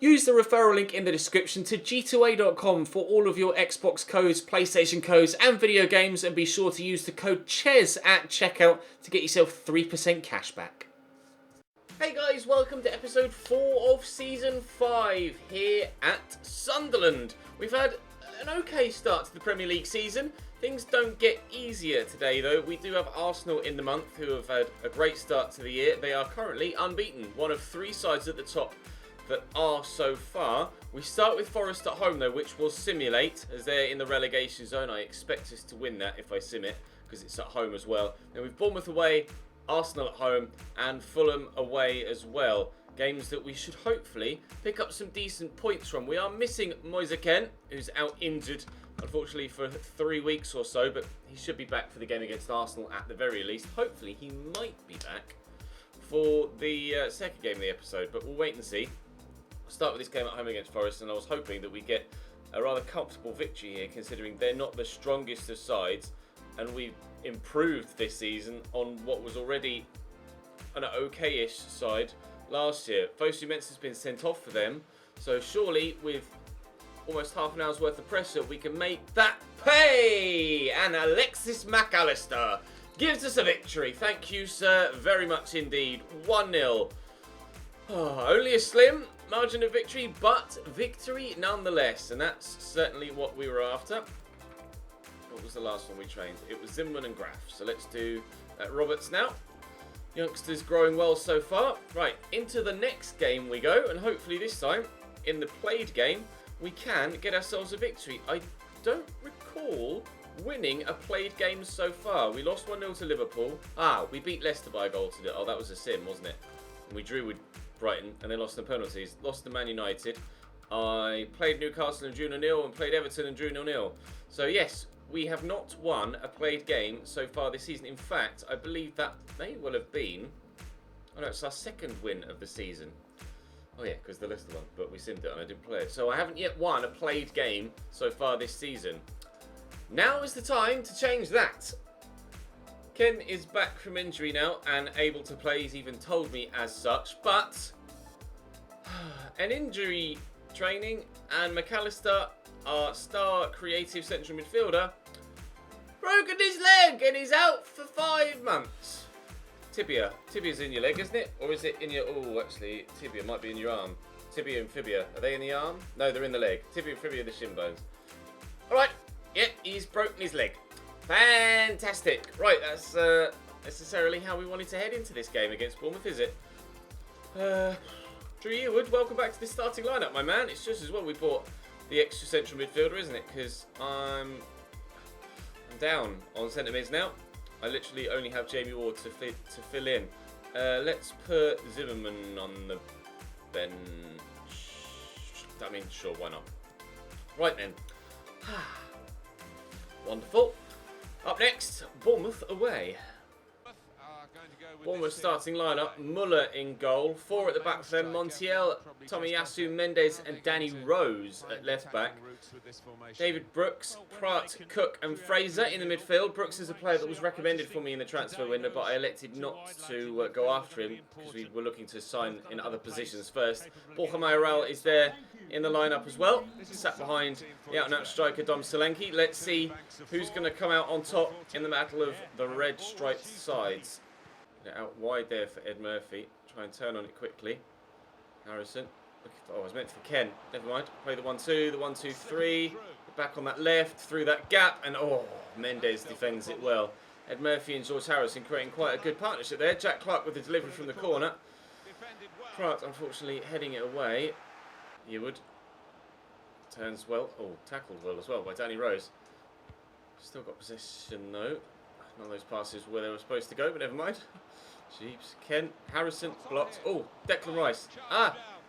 Use the referral link in the description to g2a.com for all of your Xbox codes, PlayStation codes and video games, and be sure to use the code CHES at checkout to get yourself 3% cash back. Hey guys, welcome to episode 4 of season 5 here at Sunderland. We've had an okay start to the Premier League season. Things don't get easier today though. We do have Arsenal in the month who have had a great start to the year. They are currently unbeaten, one of 3 sides at the top that are so far. We start with Forest at home though, which will simulate as they're in the relegation zone. I expect us to win that if I sim it because it's at home as well. Then we've Bournemouth away, Arsenal at home and Fulham away as well. Games that we should hopefully pick up some decent points from. We are missing Moise Kean, who's out injured unfortunately for 3 weeks or so, but he should be back for the game against Arsenal at the very least. Hopefully he might be back for the second game of the episode, but we'll wait and see. I'll start with this game at home against Forest, and I was hoping that we get a rather comfortable victory here considering they're not the strongest of sides and we've improved this season on what was already an okay-ish side last year. Fosu Mensah has been sent off for them, so surely with almost half an hour's worth of pressure we can make that pay, and Alexis Mac Allister gives us a victory. Thank you sir, very much indeed. 1-0. Only a slim margin of victory, but victory nonetheless, and that's certainly what we were after. What was the last one we trained? It was Zimmerman and Graf, so let's do Roberts now. Youngsters growing well so far. Right, into the next game we go, and hopefully this time, in the played game, we can get ourselves a victory. I don't recall winning a played game so far. We lost 1-0 to Liverpool. We beat Leicester by a goal to it. Oh, that was a sim, wasn't it? And we drew with Brighton, and then lost the penalties. Lost to Man United. I played Newcastle and drew 0-0, and played Everton and drew 0-0. So yes, we have not won a played game so far this season. In fact, I believe that may well have been... Oh no, it's our second win of the season. Oh yeah, because the Leicester one, but we simmed it and I didn't play it. So I haven't yet won a played game so far this season. Now is the time to change that. Ken is back from injury now and able to play. He's even told me as such. But an injury training and Mac Allister, our star creative central midfielder, broken his leg and he's out for 5 months. Tibia. Tibia's in your leg, isn't it? Or is it in your... Oh, actually, tibia might be in your arm. Tibia and fibia. Are they in the arm? No, they're in the leg. Tibia and fibia are the shin bones. Alright. Yep, he's broken his leg. Fantastic. Right, that's necessarily how we wanted to head into this game against Bournemouth, is it? Drew Yearwood, welcome back to the starting lineup, my man. It's just as well we bought the extra central midfielder, isn't it? Because I'm down on centre mids now. I literally only have Jamie Ward to fill in. Let's put Zimmerman on the bench. I mean, sure, why not? Right then. Wonderful. Up next, Bournemouth away. Bournemouth starting lineup, Muller in goal, 4 at the back for them, Montiel, Tomiyasu, Mendes and Danny Rose at left back. David Brooks, Pratt, Cook and Fraser in the midfield. Brooks is a player that was recommended for me in the transfer window, but I elected not to go after him because we were looking to sign in other positions first. Borja Mayoral is there in the lineup as well, sat behind the out-and-out striker Dom Solanke. Let's see who's going to come out on top in the battle of the red striped sides. Out wide there for Ed Murphy. Try and turn on it quickly. Harrison. Oh, I was meant for Ken. Never mind. Play the 1-2, the 1-2-3. Back on that left, through that gap, and oh, Mendes defends it well. Ed Murphy and George Harrison creating quite a good partnership there. Jack Clark with the delivery from the corner. Pratt, unfortunately, heading it away. Yearwood turns well. Oh, tackled well as well by Danny Rose. Still got possession though. None of those passes where they were supposed to go, but never mind. Jeeps. Ken. Harrison. Blocked. Oh, Declan Rice.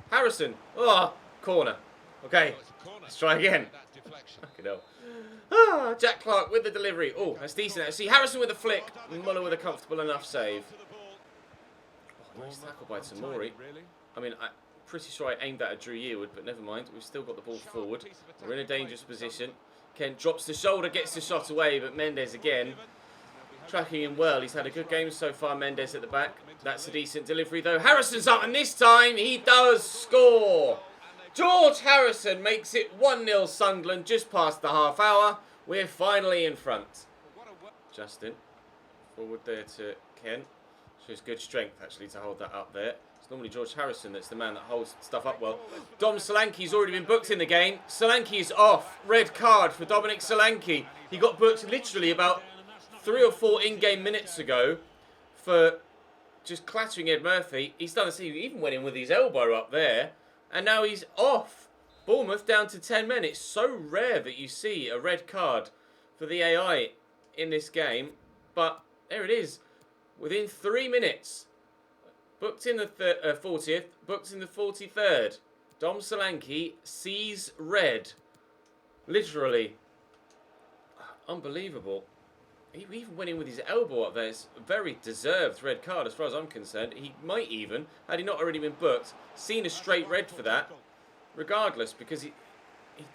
Harrison. Oh, corner. Okay, let's try again. Fucking hell. Jack Clark with the delivery. Oh, that's decent. See, Harrison with a flick. Muller with a comfortable enough save. Oh, nice tackle by Tamori. I mean, I'm pretty sure I aimed that at Drew Yearwood, but never mind. We've still got the ball forward. We're in a dangerous position. Ken drops the shoulder, gets the shot away, but Mendes again. Tracking him well. He's had a good game so far, Mendes at the back. That's a decent delivery though. Harrison's up, and this time he does score. George Harrison makes it 1-0 Sunderland just past the half hour. We're finally in front. Justin, forward there to Ken. Shows good strength actually to hold that up there. It's normally George Harrison that's the man that holds stuff up well. Dom Solanke's already been booked in the game. Solanke is off. Red card for Dominic Solanke. He got booked literally about 3 or 4 in-game minutes ago for just clattering Ed Murphy. He's done the same. He even went in with his elbow up there. And now he's off. Bournemouth down to 10 men. It's so rare that you see a red card for the AI in this game. But there it is. Within 3 minutes. Booked in the 40th. Booked in the 43rd. Dom Solanke sees red. Literally. Unbelievable. He even went in with his elbow up there. It's a very deserved red card as far as I'm concerned. He might even, had he not already been booked, seen a straight red for that. Regardless, because he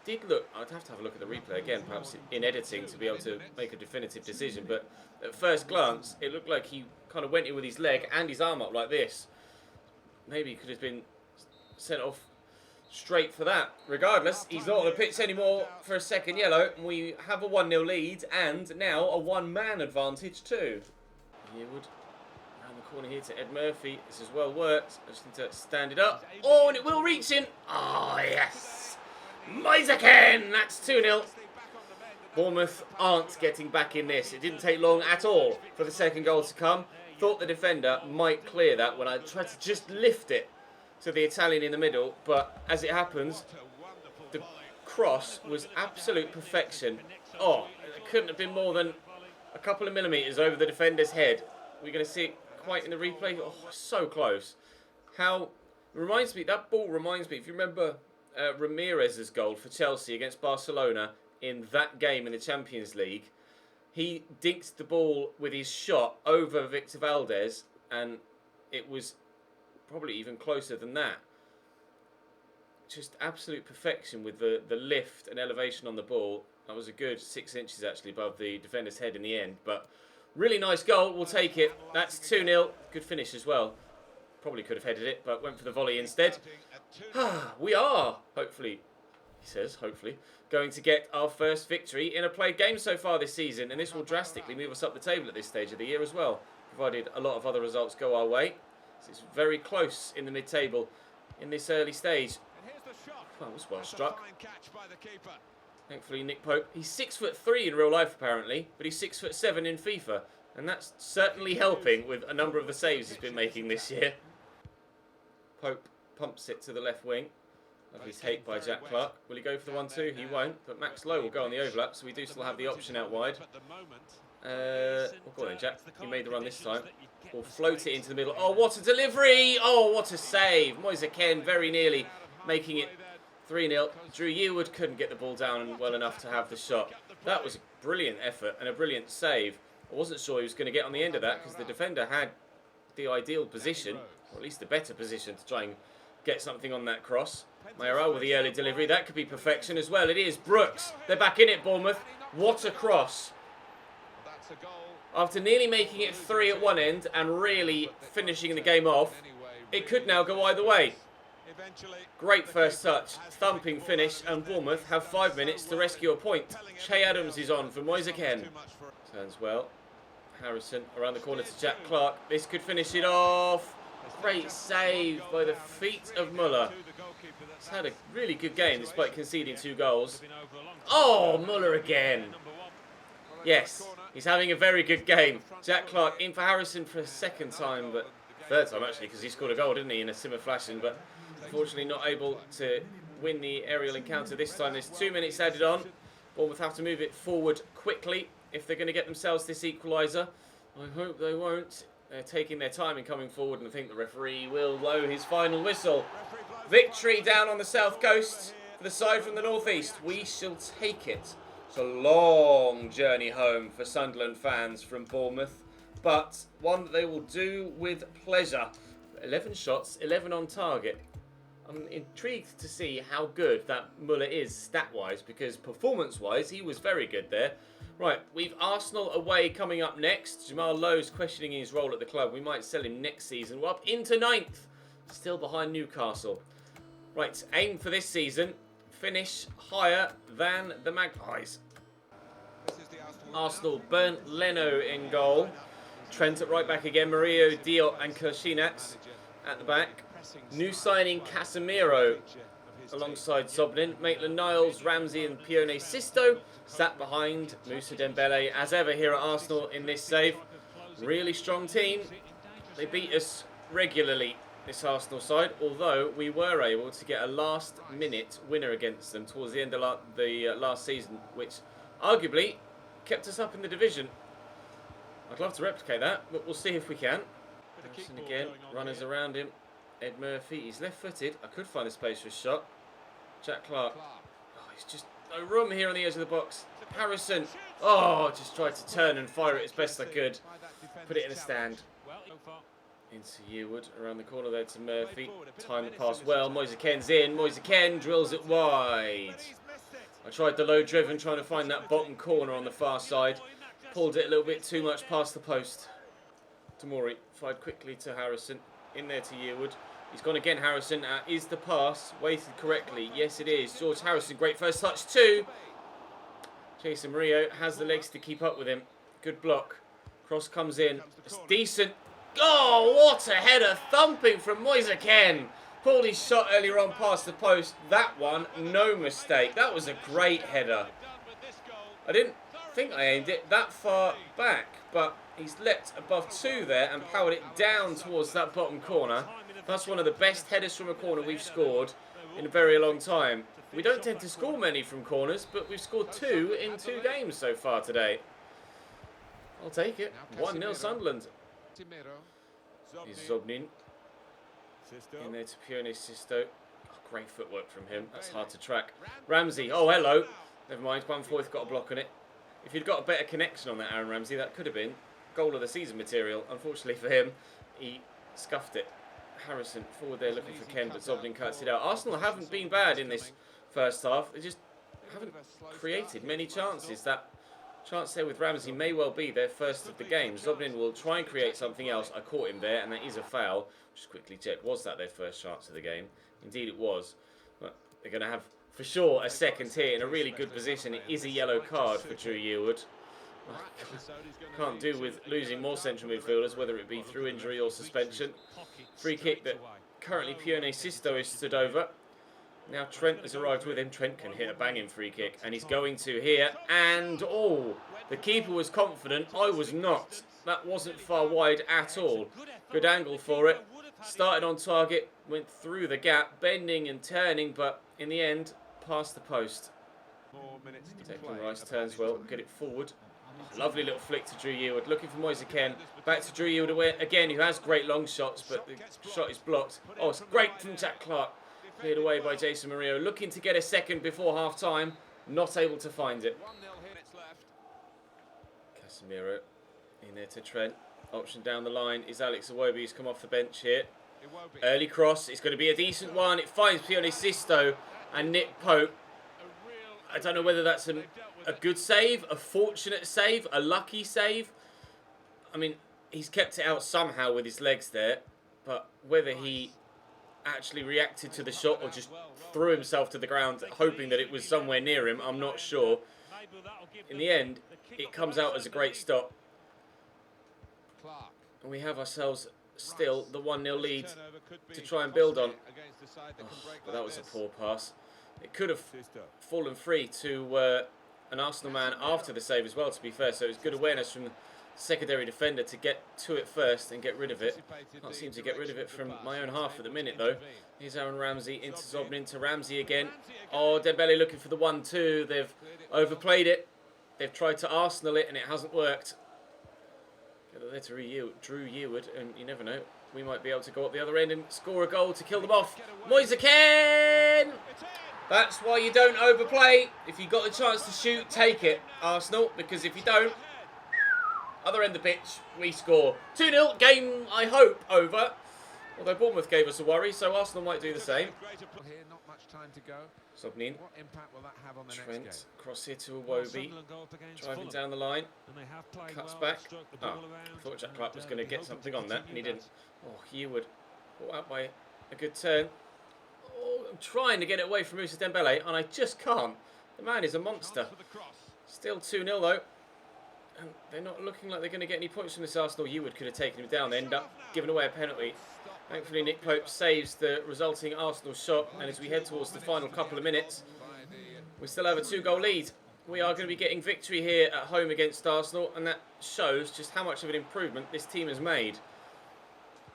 did look... I'd have to have a look at the replay again, perhaps in editing, to be able to make a definitive decision. But at first glance, it looked like he kind of went in with his leg and his arm up like this. Maybe he could have been sent off straight for that. Regardless, he's not on the pitch anymore for a second yellow. And we have a 1-0 lead and now a one-man advantage too. Yearwood around the corner here to Ed Murphy. This has well worked. I just need to stand it up. Oh, and it will reach in. Oh, yes. Moisaken. That's 2-0. Bournemouth aren't getting back in this. It didn't take long at all for the second goal to come. Thought the defender might clear that when I tried to just lift it to the Italian in the middle, but as it happens, the cross was absolute perfection. Oh, it couldn't have been more than a couple of millimetres over the defender's head. We're going to see it quite in the replay. Oh, so close. That ball reminds me, if you remember Ramirez's goal for Chelsea against Barcelona in that game in the Champions League, he dinked the ball with his shot over Victor Valdez, and it was probably even closer than that. Just absolute perfection with the lift and elevation on the ball. That was a good 6 inches actually above the defender's head in the end. But really nice goal. We'll take it. That's 2-0. Good finish as well. Probably could have headed it, but went for the volley instead. We are, hopefully, he says, hopefully, going to get our first victory in a played game so far this season. And this will drastically move us up the table at this stage of the year as well, provided a lot of other results go our way. It's very close in the mid-table in this early stage. Oh, that was well struck. Thankfully, Nick Pope. He's 6'3" in real life, apparently, but he's 6'7" in FIFA. And that's certainly helping with a number of the saves he's been making this year. Pope pumps it to the left wing. Lovely take by Jack Clark. Will he go for the 1-2? He won't, but Max Lowe will go on the overlap, so we do still have the option out wide. Well, go on then, Jack. You made the run this time. We'll float it into the middle. Oh, what a delivery! Oh, what a save! Moisaken very nearly making it 3-0. Drew Yearwood couldn't get the ball down well enough to have the shot. That was a brilliant effort and a brilliant save. I wasn't sure he was going to get on the end of that because the defender had the ideal position, or at least the better position, to try and get something on that cross. Mayoral with the early delivery. That could be perfection as well. It is. Brooks. They're back in it, Bournemouth. What a cross. After nearly making it 3 at one end and really finishing the game off, it could now go either way. Great first touch, thumping finish, and Bournemouth have 5 minutes to rescue a point. Che Adams is on for Moisaken. Turns well. Harrison around the corner to Jack Clark. This could finish it off. Great save by the feet of Muller. He's had a really good game despite conceding 2 goals. Oh, Muller again. Yes, he's having a very good game. Jack Clark in for Harrison for a second time, but third time actually, because he scored a goal, didn't he, in a similar fashion, but unfortunately not able to win the aerial encounter this time. There's 2 minutes added on. Bournemouth have to move it forward quickly if they're going to get themselves this equaliser. I hope they won't. They're taking their time in coming forward, and I think the referee will blow his final whistle. Victory down on the south coast for the side from the northeast. We shall take it. It's a long journey home for Sunderland fans from Bournemouth, but one that they will do with pleasure. 11 shots, 11 on target. I'm intrigued to see how good that Muller is stat-wise, because performance-wise, he was very good there. Right, we've Arsenal away coming up next. Jamal Lowe's questioning his role at the club. We might sell him next season. We're up into 9th, still behind Newcastle. Right, aim for this season. Finish higher than the Magpies. Arsenal, Bernd Leno in goal. Trent at right back again. Murillo, Diop and Kolasinac at the back. New signing Casemiro alongside Zoblin. Maitland-Niles, Ramsey and Pione Sisto sat behind Moussa Dembele as ever here at Arsenal in this save. Really strong team. They beat us regularly, this Arsenal side, although we were able to get a last-minute winner against them towards the end of the last season, which arguably kept us up in the division. I'd love to replicate that, but we'll see if we can. Harrison again, runners around him. Ed Murphy, he's left-footed. I could find a space for a shot. Jack Clark. Oh, he's just no room here on the edge of the box. Harrison. Oh, just tried to turn and fire it as best I could. Put it in a stand. Into Yearwood, around the corner there to Murphy. Time the pass well. Moise Ken's in. Moise Ken drills it wide. I tried the low driven, trying to find that bottom corner on the far side. Pulled it a little bit too much past the post. Tamori fired quickly to Harrison. In there to Yearwood. He's gone again, Harrison. Is the pass weighted correctly? Yes, it is. George Harrison, great first touch too. Jason Murillo has the legs to keep up with him. Good block. Cross comes in. It's decent. Oh, what a header. Thumping from Moise Ken. Pulled his shot earlier on past the post. That one, no mistake. That was a great header. I didn't think I aimed it that far back, but he's leapt above two there and powered it down towards that bottom corner. That's one of the best headers from a corner we've scored in a very long time. We don't tend to score many from corners, but we've scored 2 in 2 games so far today. I'll take it. 1-0 Sunderland. Here's Zoblin. In there to Pione Sisto. Oh, great footwork from him. That's hard to track. Ramsey. Oh, hello. Never mind. 1/4 got a block on it. If you'd got a better connection on that, Aaron Ramsey, that could have been goal of the season material. Unfortunately for him, he scuffed it. Harrison forward there looking for Ken, but Zoblin cuts it out. Arsenal haven't been bad in this first half. They just haven't created many chances. That chance there with Ramsey may well be their first of the game. Zoblin will try and create something else. I caught him there, and that is a foul. Just quickly check. Was that their first chance of the game? Indeed it was. But they're going to have, for sure, a second here in a really good position. It is a yellow card for Drew Yearwood. Can't do with losing more central midfielders, whether it be through injury or suspension. Free kick that currently Pione Sisto is stood over. Now Trent has arrived with him. Trent can hit a banging free kick, and he's going to here. And, oh, the keeper was confident. I was not. That wasn't far wide at all. Good angle for it. Started on target, went through the gap, bending and turning, but in the end, past the post. Declan Rice turns well, get it forward. Lovely little flick to Drew Yearwood, looking for Moise Ken. Back to Drew Yearwood away again, who has great long shots, but the shot is blocked. Oh, it's great from Jack Clark. Cleared away by Jason Murillo, looking to get a second before half-time. Not able to find it. Casemiro in there to Trent. Option down the line is Alex Iwobi, who's come off the bench here. Early cross, it's going to be a decent one. It finds Pione Sisto and Nick Pope. I don't know whether that's a good save, a fortunate save, a lucky save. I mean, he's kept it out somehow with his legs there, but whether he actually reacted to the shot or just threw himself to the ground hoping that it was somewhere near him, I'm not sure. In the end, it comes out as a great stop. And we have ourselves still the 1-0 lead to try and build on. Oh, but that was a poor pass. It could have fallen free to an Arsenal man after the save as well, to be fair. So it was good awareness from the secondary defender to get to it first and get rid of it. Can't seem to get rid of it from my own half at the minute, though. Here's Aaron Ramsey into Zoblin, into Ramsey again. Oh, Dembele looking for the 1-2. They've overplayed it. They've tried to Arsenal it, and it hasn't worked. Get it there to Drew Yearwood, and you never know. We might be able to go up the other end and score a goal to kill them off. Moise Ken! That's why you don't overplay. If you've got the chance to shoot, take it, Arsenal. Because if you don't, other end of the pitch, we score. 2-0, game, I hope, over. Although Bournemouth gave us a worry, so Arsenal might do the same. Zoblin. Trent, cross here to Iwobi. Driving down the line. Cuts back. Oh, I thought Jack Clark was going to get something on that, and he didn't. Oh, Yearwood. Brought out by a good turn. Oh, I'm trying to get it away from Moussa Dembele, and I just can't. The man is a monster. Still 2-0 though. And they're not looking like they're going to get any points from this Arsenal. Ewood could have taken him down. They end up giving away a penalty. Thankfully, Nick Pope saves the resulting Arsenal shot. And as we head towards the final couple of minutes, we still have a 2-goal lead. We are going to be getting victory here at home against Arsenal. And that shows just how much of an improvement this team has made.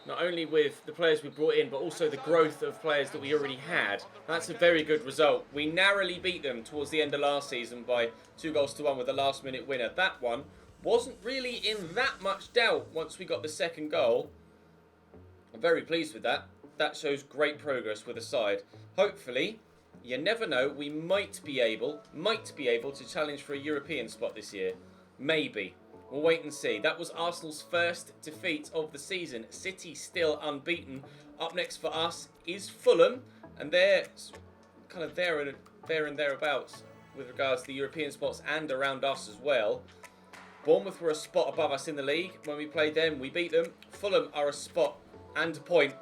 Not only with the players we brought in, but also the growth of players that we already had. That's a very good result. We narrowly beat them towards the end of last season by 2-1 with a last-minute winner. That one wasn't really in that much doubt once we got the second goal. I'm very pleased with that. That shows great progress with the side. Hopefully, you never know, we might be able to challenge for a European spot this year. Maybe. We'll wait and see. That was Arsenal's first defeat of the season. City still unbeaten. Up next for us is Fulham, and they're kind of there and thereabouts with regards to the European spots and around us as well. Bournemouth were a spot above us in the league. When we played them, we beat them. Fulham are a spot and a point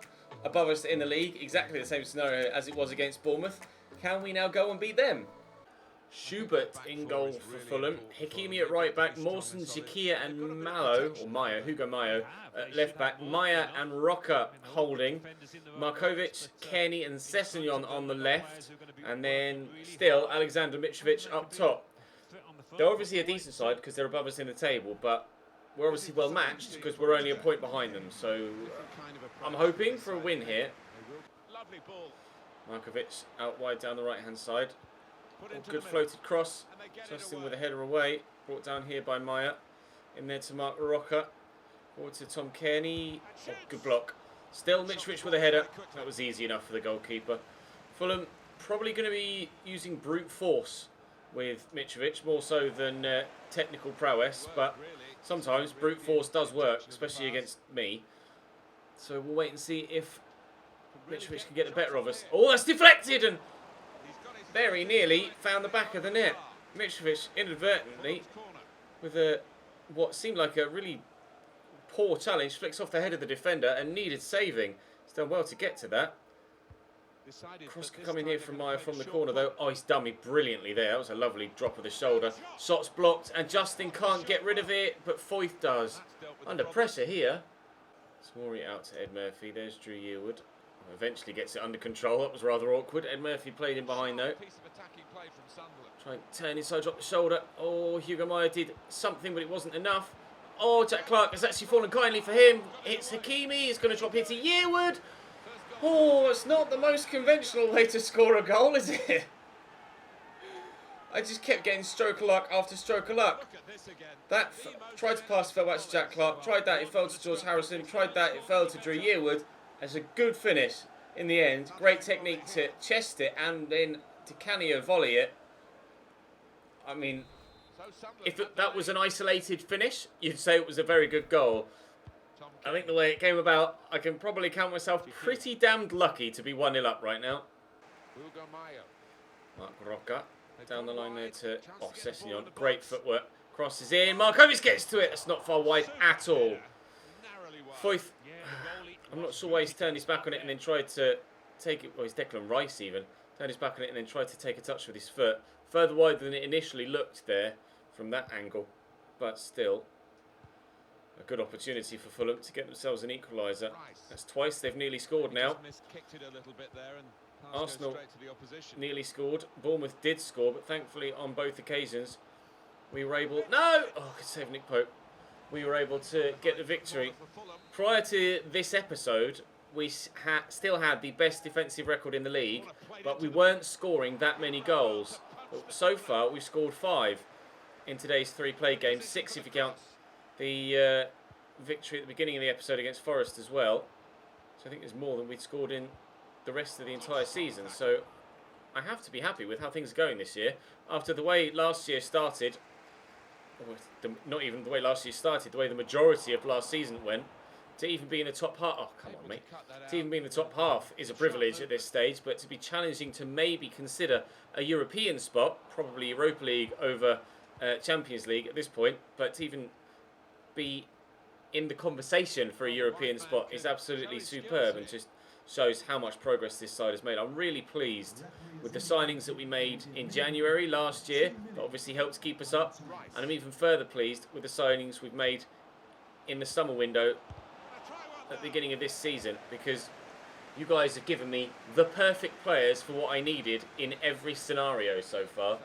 above us in the league. Exactly the same scenario as it was against Bournemouth. Can we now go and beat them? Schubert in goal for Fulham. Hakimi at right back. Mawson, Zakia and Hugo Mayo at left back. Maya and Roca holding. Markovic, Kenny and Sessegnon on the left. And then still Alexander Mitrovic up top. They're obviously a decent side because they're above us in the table, but we're obviously well matched because we're only a point behind them. So I'm hoping for a win here. Markovic out wide down the right hand side. Good floated cross. Justin with a header away. Brought down here by Maya. In there to Mark Roca. Forward to Tom Kearney. Oh, good block. Still Mitrovic with a header. That was easy enough for the goalkeeper. Fulham probably going to be using brute force with Mitrovic, more so than technical prowess. But sometimes brute force does work, especially against me. So we'll wait and see if Mitrovic can get the better of us. Oh, that's deflected and very nearly found the back of the net. Mitrovic inadvertently, with what seemed like a really poor challenge, flicks off the head of the defender and needed saving. He's done well to get to that. Cross can come in here from Maya from the corner though. Oh, he's done me brilliantly there. That was a lovely drop of the shoulder. Shot's blocked and Justin can't get rid of it, but Foyth does. Under pressure here. Smorey out to Ed Murphy. There's Drew Yearwood. Eventually gets it under control. That was rather awkward. Ed Murphy played in behind though. Try and turn inside, drop the shoulder. Oh, Hugo Maya did something, but it wasn't enough. Oh, Jack Clark has actually fallen kindly for him. It's Hakimi. He's going to drop here to Yearwood. Oh, it's not the most conventional way to score a goal, is it? I just kept getting stroke of luck after stroke of luck. That tried to pass, fell back to Jack Clark. Tried that, it fell to George Harrison. Tried that, it fell to Drew Yearwood. It's a good finish in the end. Great technique to chest it and then to Canio volley it. I mean, if that was an isolated finish, you'd say it was a very good goal. I think the way it came about, I can probably count myself pretty damned lucky to be 1-0 up right now. Mark Roca down the line there to Sessegnon. Great footwork. Crosses in. Markovic gets to it. That's not far wide at all. Foyth, I'm not sure why he's turned his back on it and then tried to take it. Well, he's Declan Rice even. Turned his back on it and then tried to take a touch with his foot. Further wide than it initially looked there from that angle. But still, a good opportunity for Fulham to get themselves an equaliser. That's twice they've nearly scored now. Arsenal nearly scored. Bournemouth did score, but thankfully on both occasions we were able... No! Oh, good save, Nick Pope. We were able to get the victory. Prior to this episode, we still had the best defensive record in the league, but we weren't scoring that many goals. But so far, we've scored 5 in today's 3 play games. 6 if you count the victory at the beginning of the episode against Forest as well. So I think there's more than we'd scored in the rest of the entire season. So I have to be happy with how things are going this year. After the way last year started, not even the way last year started, the way the majority of last season went, to even be in the top half, oh come on mate, to even be in the top half is a privilege at this stage, but to be challenging to maybe consider a European spot, probably Europa League over Champions League at this point, but to even be in the conversation for a European spot is absolutely superb, and just shows how much progress this side has made. I'm really pleased with the signings that we made in January last year. That obviously helped keep us up. And I'm even further pleased with the signings we've made in the summer window at the beginning of this season, because you guys have given me the perfect players for what I needed in every scenario so far.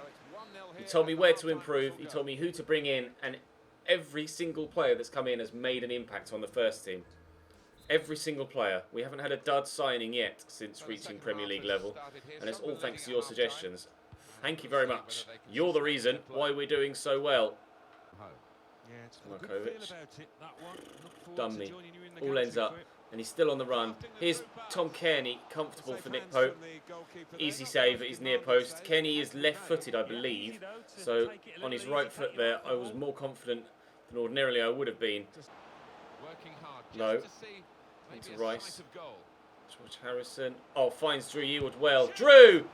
You told me where to improve, you told me who to bring in, and every single player that's come in has made an impact on the first team. Every single player. We haven't had a dud signing yet since reaching Premier League level, and it's all thanks to your suggestions. Thank you very much. You're the reason why we're doing so well. Markovic. Done me. All ends up. And he's still on the run. Here's Tom Kearney, comfortable for Nick Pope. Easy save at his near post. Kearney is left-footed, I believe. So on his right foot there, I was more confident than ordinarily I would have been. No. Into Rice. George Harrison. Oh, finds Drew Yearwood well. Drew!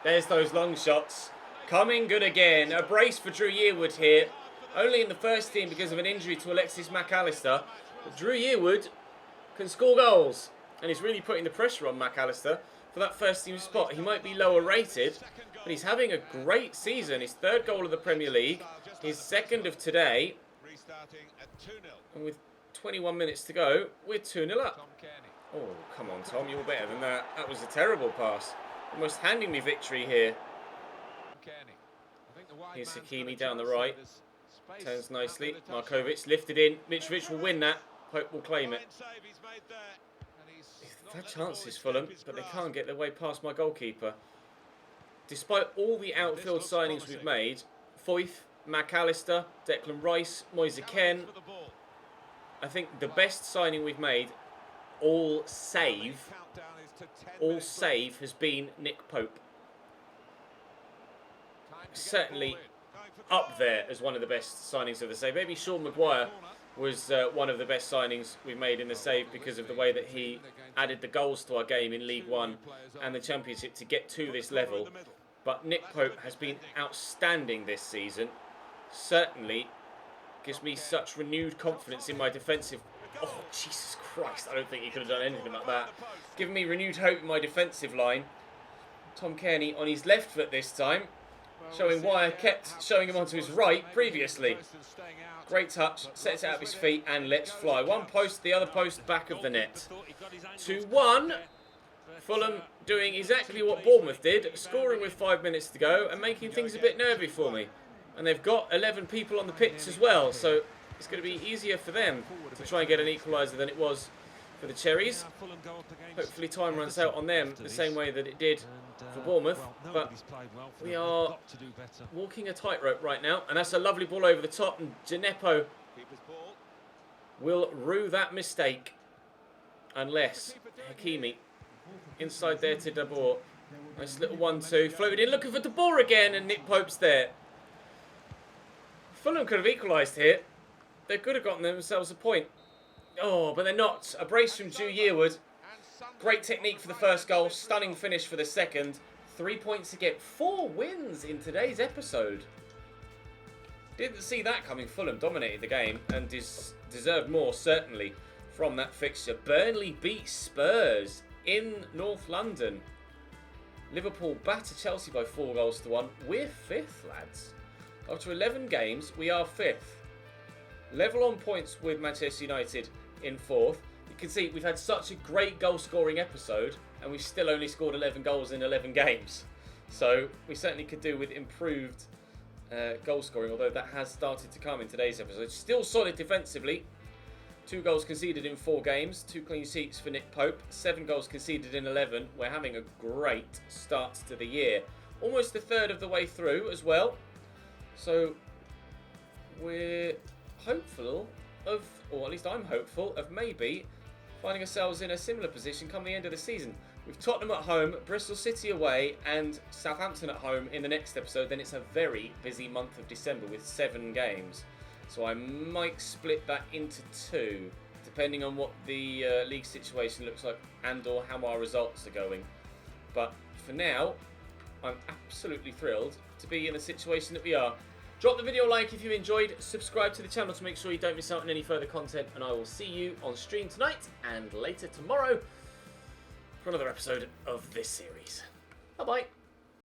There's those long shots. Coming good again. A brace for Drew Yearwood here. Only in the first team because of an injury to Alexis McAllister. But Drew Yearwood can score goals. And he's really putting the pressure on McAllister for that first team spot. He might be lower rated, but he's having a great season. His third goal of the Premier League. His second of today. And with 21 minutes to go, we're 2-0 up. Oh, come on, Tom. You're better than that. That was a terrible pass. Almost handing me victory here. Here's Hakimi down the right. Turns nicely. Markovic lifted in. Mitrovic will win that. Pope will claim it. They've had chances, Fulham, but they can't get their way past my goalkeeper. Despite all the outfield signings we've made, Foyth, McAllister, Declan Rice, Moise Kean, I think the best signing we've made, all save, has been Nick Pope. Certainly up there as one of the best signings of the save. Maybe Sean Maguire was one of the best signings we've made in the save because of the way that he added the goals to our game in League One and the Championship to get to this level. But Nick Pope has been outstanding this season. Certainly gives me such renewed confidence in my defensive... Oh, Jesus Christ, I don't think he could have done anything like that. Giving me renewed hope in my defensive line. Tom Kearney on his left foot this time. Showing why I kept showing him onto his right previously. Great touch, sets it out of his feet and lets fly. One post, the other post, back of the net. 2-1. Fulham doing exactly what Bournemouth did, scoring with 5 minutes to go and making things a bit nervy for me. And they've got 11 people on the pitch as well, so it's going to be easier for them to try and get an equaliser than it was for the Cherries. Hopefully time runs out on them the same way that it did for Bournemouth, but we are walking a tightrope right now, and that's a lovely ball over the top, and Gineppo will rue that mistake unless Hakimi inside there to De Boer. Nice little 1-2, floated in, looking for De Boer again, and Nick Pope's there. Fulham could have equalised here. They could have gotten themselves a point. Oh, but they're not. A brace from Drew Yearwood. Great technique for the first goal. Stunning finish for the second. 3 points to get. 4 wins in today's episode. Didn't see that coming. Fulham dominated the game and deserved more, certainly, from that fixture. Burnley beat Spurs in North London. Liverpool batter Chelsea by 4-1. We're 5th, lads. After 11 games, we are 5th. Level on points with Manchester United in 4th. You can see we've had such a great goal-scoring episode, and we've still only scored 11 goals in 11 games. So we certainly could do with improved goal-scoring, although that has started to come in today's episode. Still solid defensively. 2 goals conceded in 4 games. 2 clean sheets for Nick Pope. 7 goals conceded in 11. We're having a great start to the year. Almost a third of the way through as well. So we're hopeful of, or at least I'm hopeful of maybe finding ourselves in a similar position come the end of the season. With Tottenham at home, Bristol City away and Southampton at home in the next episode, then it's a very busy month of December with 7 games. So I might split that into 2, depending on what the league situation looks like and or how our results are going. But for now, I'm absolutely thrilled to be in the situation that we are. Drop the video a like if you enjoyed, subscribe to the channel to make sure you don't miss out on any further content, and I will see you on stream tonight and later tomorrow. for another episode of this series. Bye-bye.